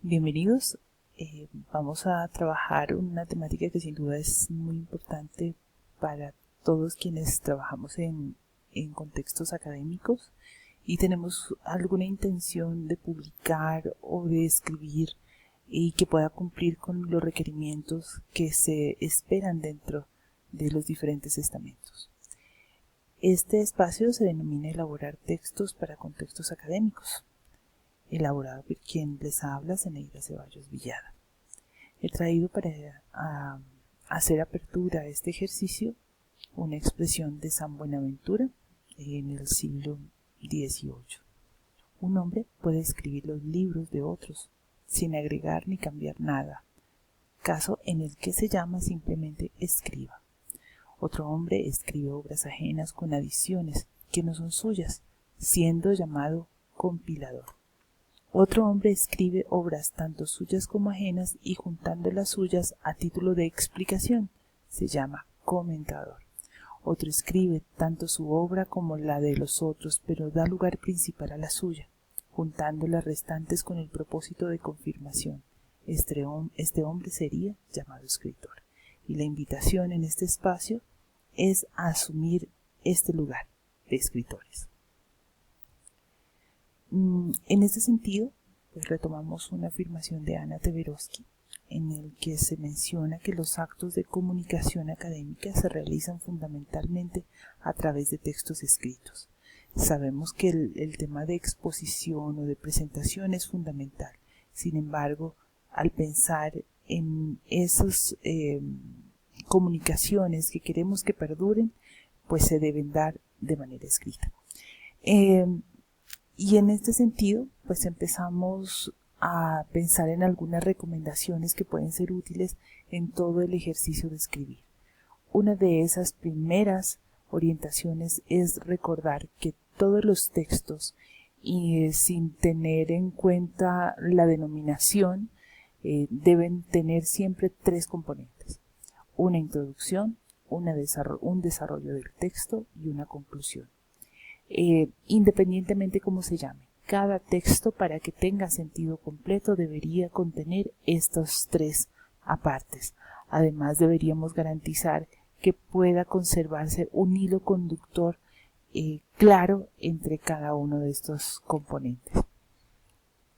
Bienvenidos. Vamos a trabajar una temática que sin duda es muy importante para todos quienes trabajamos en contextos académicos y tenemos alguna intención de publicar o de escribir y que pueda cumplir con los requerimientos que se esperan dentro de los diferentes estamentos. Este espacio se denomina elaborar textos para contextos académicos, elaborado por quien les habla, Zeneida Ceballos Villada. He traído para hacer apertura a este ejercicio una expresión de San Buenaventura en el siglo XVIII. Un hombre puede escribir los libros de otros sin agregar ni cambiar nada, caso en el que se llama simplemente escriba. Otro hombre escribe obras ajenas con adiciones que no son suyas, siendo llamado compilador. Otro hombre escribe obras tanto suyas como ajenas y juntando las suyas a título de explicación se llama comentador. Otro escribe tanto su obra como la de los otros, pero da lugar principal a la suya, juntando las restantes con el propósito de confirmación. Este hombre sería llamado escritor. Y la invitación en este espacio es a asumir este lugar de escritores. En este sentido, pues retomamos una afirmación de Anna Teberovsky, en el que se menciona que los actos de comunicación académica se realizan fundamentalmente a través de textos escritos. Sabemos que el tema de exposición o de presentación es fundamental. Sin embargo, al pensar en esas comunicaciones que queremos que perduren, pues se deben dar de manera escrita. Y en este sentido, pues empezamos a pensar en algunas recomendaciones que pueden ser útiles en todo el ejercicio de escribir. Una de esas primeras orientaciones es recordar que todos los textos, y sin tener en cuenta la denominación, deben tener siempre tres componentes: una introducción, un desarrollo del texto y una conclusión. Independientemente cómo se llame, cada texto, para que tenga sentido completo, debería contener estos tres apartes. Además, deberíamos garantizar que pueda conservarse un hilo conductor claro entre cada uno de estos componentes.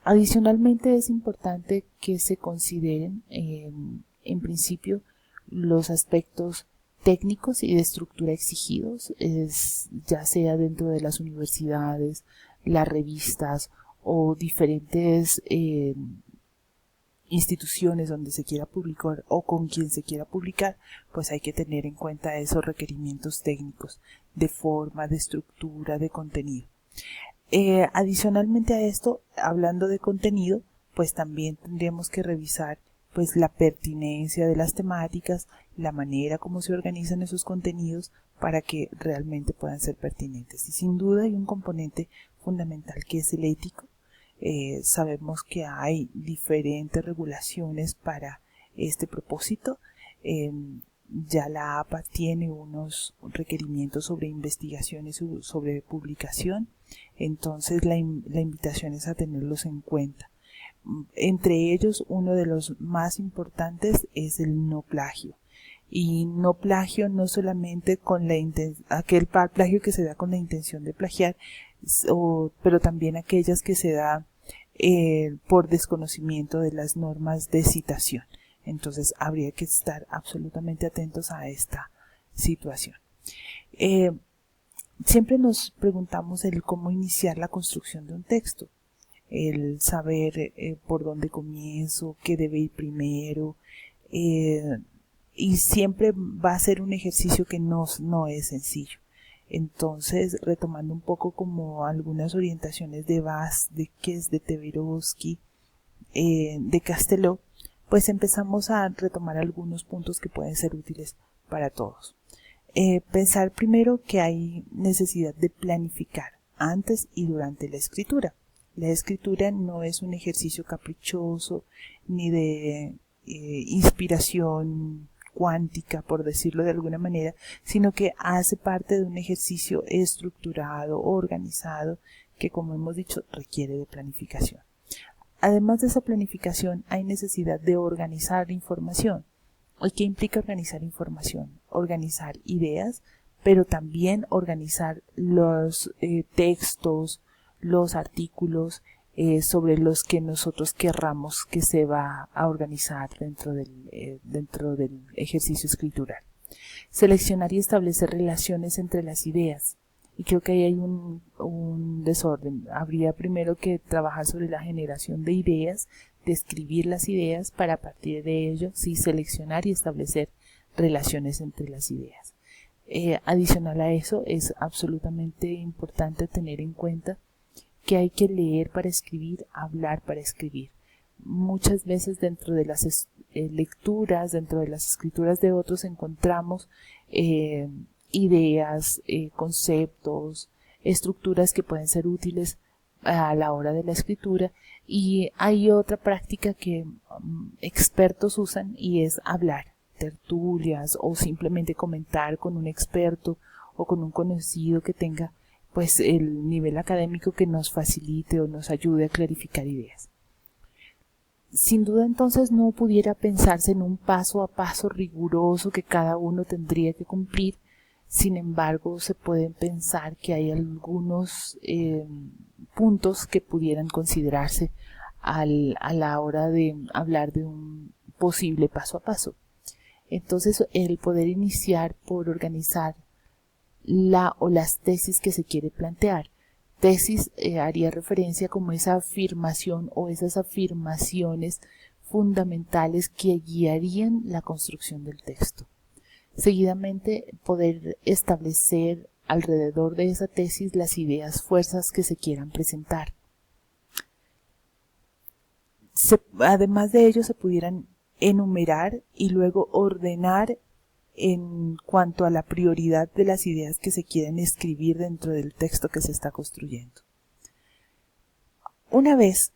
Adicionalmente, es importante que se consideren en principio los aspectos técnicos y de estructura exigidos, ya sea dentro de las universidades, las revistas o diferentes instituciones donde se quiera publicar o con quien se quiera publicar, pues hay que tener en cuenta esos requerimientos técnicos de forma, de estructura, de contenido. Adicionalmente a esto, hablando de contenido, pues también tendríamos que revisar pues la pertinencia de las temáticas, la manera como se organizan esos contenidos para que realmente puedan ser pertinentes. Y sin duda hay un componente fundamental que es el ético. Sabemos que hay diferentes regulaciones para este propósito. Ya la APA tiene unos requerimientos sobre investigaciones y sobre publicación, entonces la invitación es a tenerlos en cuenta. Entre ellos, uno de los más importantes es el no plagio. Y no plagio no solamente con aquel plagio que se da con la intención de plagiar, pero también aquellas que se da por desconocimiento de las normas de citación. Entonces habría que estar absolutamente atentos a esta situación. Siempre nos preguntamos el cómo iniciar la construcción de un texto, el saber por dónde comienzo, qué debe ir primero, y siempre va a ser un ejercicio que no es sencillo. Entonces, retomando un poco como algunas orientaciones de Bas, de Kes, de Teberovsky, de Casteló, pues empezamos a retomar algunos puntos que pueden ser útiles para todos. Pensar primero que hay necesidad de planificar antes y durante la escritura. La escritura no es un ejercicio caprichoso ni de inspiración cuántica, por decirlo de alguna manera, sino que hace parte de un ejercicio estructurado, organizado, que, como hemos dicho, requiere de planificación. Además de esa planificación, hay necesidad de organizar información. ¿Y qué implica organizar información? Organizar ideas, pero también organizar los textos, los artículos sobre los que nosotros querramos que se va a organizar dentro del ejercicio escritural. Seleccionar y establecer relaciones entre las ideas. Y creo que ahí hay un desorden. Habría primero que trabajar sobre la generación de ideas, describir las ideas para a partir de ello sí seleccionar y establecer relaciones entre las ideas. Adicional a eso, es absolutamente importante tener en cuenta que hay que leer para escribir, hablar para escribir. Muchas veces dentro de las lecturas, dentro de las escrituras de otros encontramos ideas, conceptos, estructuras que pueden ser útiles a la hora de la escritura, y hay otra práctica que expertos usan y es hablar, tertulias o simplemente comentar con un experto o con un conocido que tenga pues el nivel académico que nos facilite o nos ayude a clarificar ideas. Sin duda entonces no pudiera pensarse en un paso a paso riguroso que cada uno tendría que cumplir. Sin embargo, se pueden pensar que hay algunos puntos que pudieran considerarse a la hora de hablar de un posible paso a paso. Entonces, el poder iniciar por organizar las tesis que se quiere plantear. Tesis haría referencia como esa afirmación o esas afirmaciones fundamentales que guiarían la construcción del texto. Seguidamente, poder establecer alrededor de esa tesis las ideas fuerzas que se quieran presentar. Además de ello, se pudieran enumerar y luego ordenar en cuanto a la prioridad de las ideas que se quieren escribir dentro del texto que se está construyendo. Una vez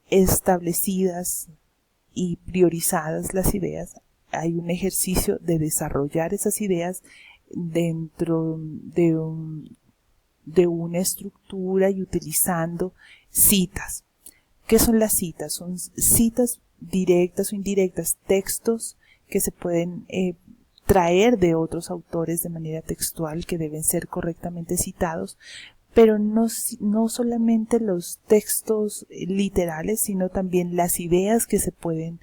establecidas y priorizadas las ideas, hay un ejercicio de desarrollar esas ideas dentro de una estructura y utilizando citas. ¿Qué son las citas? Son citas directas o indirectas, textos que se pueden traer de otros autores de manera textual que deben ser correctamente citados, pero no solamente los textos literales, sino también las ideas que se pueden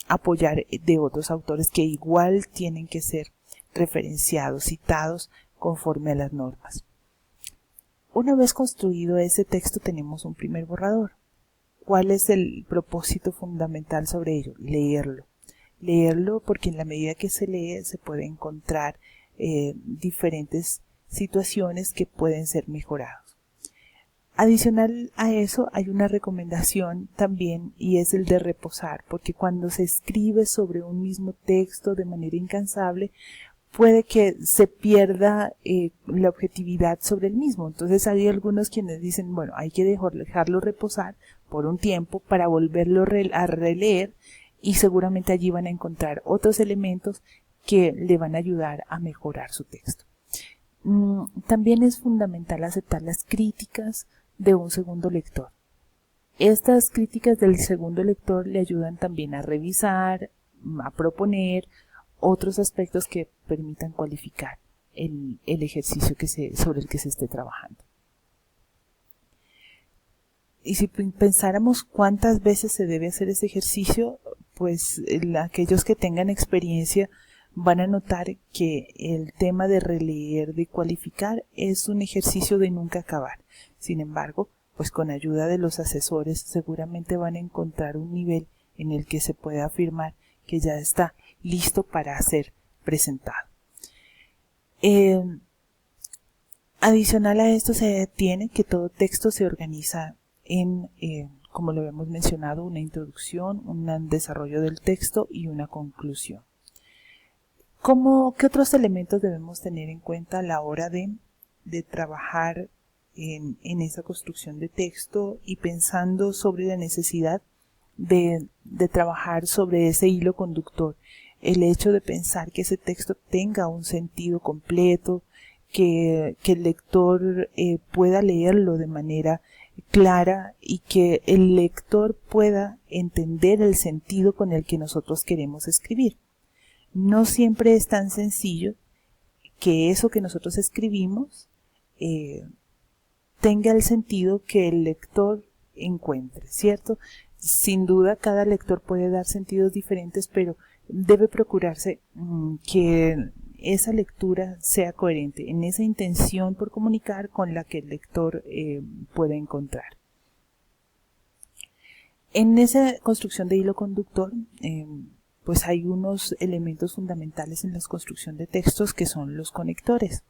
apoyar de otros autores que igual tienen que ser referenciados, citados conforme a las normas. Una vez construido ese texto tenemos un primer borrador. ¿Cuál es el propósito fundamental sobre ello? Leerlo porque en la medida que se lee se puede encontrar diferentes situaciones que pueden ser mejoradas. Adicional a eso hay una recomendación también y es el de reposar, porque cuando se escribe sobre un mismo texto de manera incansable puede que se pierda la objetividad sobre el mismo. Entonces hay algunos quienes dicen, bueno, hay que dejarlo reposar por un tiempo para volverlo a releer y seguramente allí van a encontrar otros elementos que le van a ayudar a mejorar su texto. También es fundamental aceptar las críticas de un segundo lector. Estas críticas del segundo lector le ayudan también a revisar, a proponer otros aspectos que permitan cualificar el ejercicio sobre el que se esté trabajando. Y si pensáramos cuántas veces se debe hacer ese ejercicio, pues aquellos que tengan experiencia van a notar que el tema de releer, de cualificar, es un ejercicio de nunca acabar. Sin embargo, pues con ayuda de los asesores seguramente van a encontrar un nivel en el que se puede afirmar que ya está listo para ser presentado. Adicional a esto se tiene que todo texto se organiza en, como lo hemos mencionado, una introducción, un desarrollo del texto y una conclusión. ¿Qué otros elementos debemos tener en cuenta a la hora de trabajar en esa construcción de texto y pensando sobre la necesidad de trabajar sobre ese hilo conductor? El hecho de pensar que ese texto tenga un sentido completo, que el lector pueda leerlo de manera clara y que el lector pueda entender el sentido con el que nosotros queremos escribir. No siempre es tan sencillo que eso que nosotros escribimos tenga el sentido que el lector encuentre, ¿cierto? Sin duda cada lector puede dar sentidos diferentes, pero debe procurarse que esa lectura sea coherente en esa intención por comunicar con la que el lector puede encontrar. En esa construcción de hilo conductor, pues hay unos elementos fundamentales en la construcción de textos que son los conectores.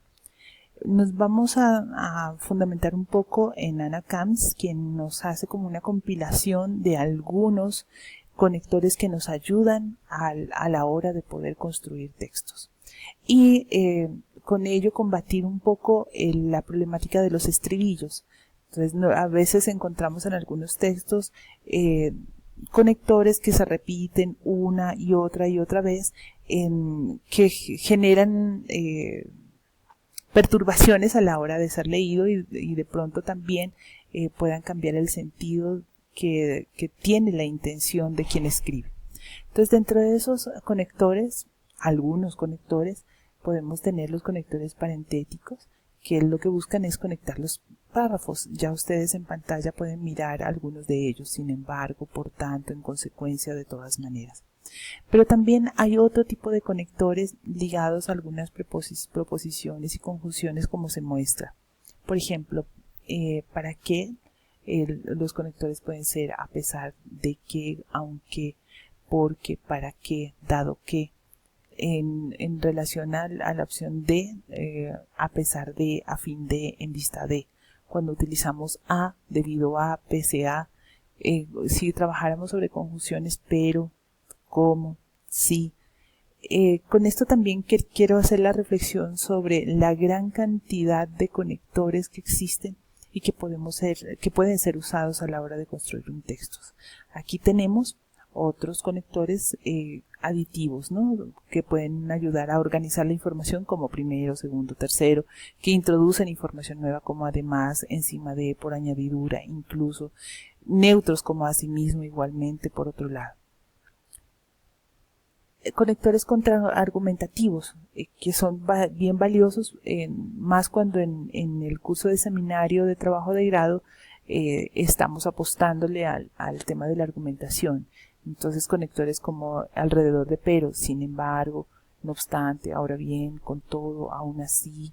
Nos vamos a fundamentar un poco en Anna Camps, quien nos hace como una compilación de algunos conectores que nos ayudan a la hora de poder construir textos. Y con ello combatir un poco la problemática de los estribillos. Entonces, a veces encontramos en algunos textos conectores que se repiten una y otra vez, que generan perturbaciones a la hora de ser leído y de pronto también puedan cambiar el sentido que tiene la intención de quien escribe. Entonces, dentro de esos conectores, algunos conectores, podemos tener los conectores parentéticos, que lo que buscan es conectar los párrafos. Ya ustedes en pantalla pueden mirar algunos de ellos, sin embargo, por tanto, en consecuencia, de todas maneras. Pero también hay otro tipo de conectores ligados a algunas proposiciones y conjunciones, como se muestra. Por ejemplo, ¿para qué? Los conectores pueden ser a pesar de que, aunque, porque, para qué, dado que. En relación a la opción de, a pesar de, a fin de, en vista de. Cuando utilizamos a, debido a, pese a, si trabajáramos sobre conjunciones, pero, como, sí. Con esto también quiero hacer la reflexión sobre la gran cantidad de conectores que existen y que pueden ser usados a la hora de construir un texto. Aquí tenemos otros conectores aditivos, ¿no? Que pueden ayudar a organizar la información como primero, segundo, tercero, que introducen información nueva como además, encima de, por añadidura, incluso neutros como asimismo, igualmente por otro lado. Conectores contraargumentativos, que son bien valiosos, más cuando en el curso de seminario de trabajo de grado estamos apostándole al tema de la argumentación. Entonces, conectores como alrededor de pero, sin embargo, no obstante, ahora bien, con todo, aún así,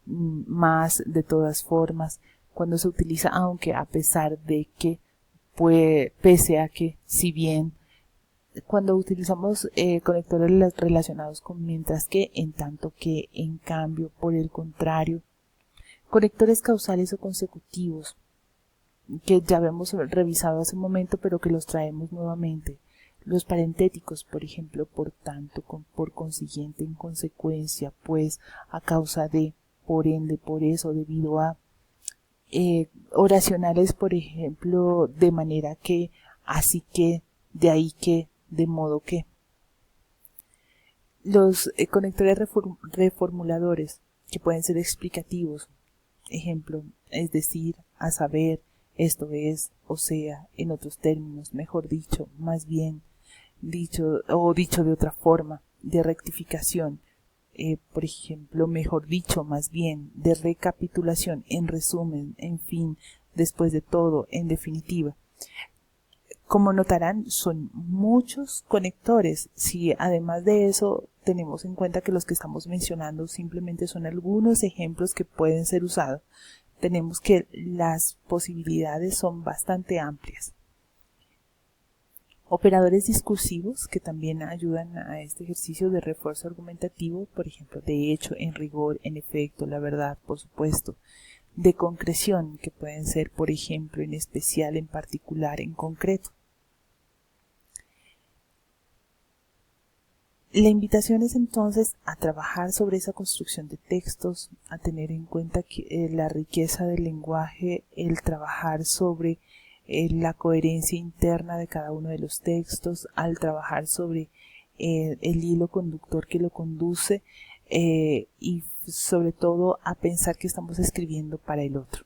más, de todas formas, cuando se utiliza aunque, a pesar de que, pues, pese a que, si bien, cuando utilizamos conectores relacionados con mientras que, en tanto que, en cambio, por el contrario, conectores causales o consecutivos, que ya habíamos revisado hace un momento, pero que los traemos nuevamente. Los parentéticos, por ejemplo, por tanto, por consiguiente, en consecuencia, pues, a causa de, por ende, por eso, debido a. Oracionales, por ejemplo, de manera que, así que, de ahí que, de modo que. Los conectores reformuladores, que pueden ser explicativos. Ejemplo, es decir, a saber, esto es, o sea, en otros términos, mejor dicho, más bien, dicho o dicho de otra forma, de rectificación, por ejemplo, mejor dicho, más bien, de recapitulación, en resumen, en fin, después de todo, en definitiva. Como notarán, son muchos conectores. Si además de eso tenemos en cuenta que los que estamos mencionando simplemente son algunos ejemplos que pueden ser usados, tenemos que las posibilidades son bastante amplias. Operadores discursivos que también ayudan a este ejercicio de refuerzo argumentativo, por ejemplo, de hecho, en rigor, en efecto, la verdad, por supuesto. De concreción, que pueden ser, por ejemplo, en especial, en particular, en concreto. La invitación es entonces a trabajar sobre esa construcción de textos, a tener en cuenta que, la riqueza del lenguaje, el trabajar sobre la coherencia interna de cada uno de los textos, al trabajar sobre el hilo conductor que lo conduce y sobre todo a pensar que estamos escribiendo para el otro.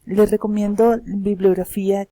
Les recomiendo bibliografía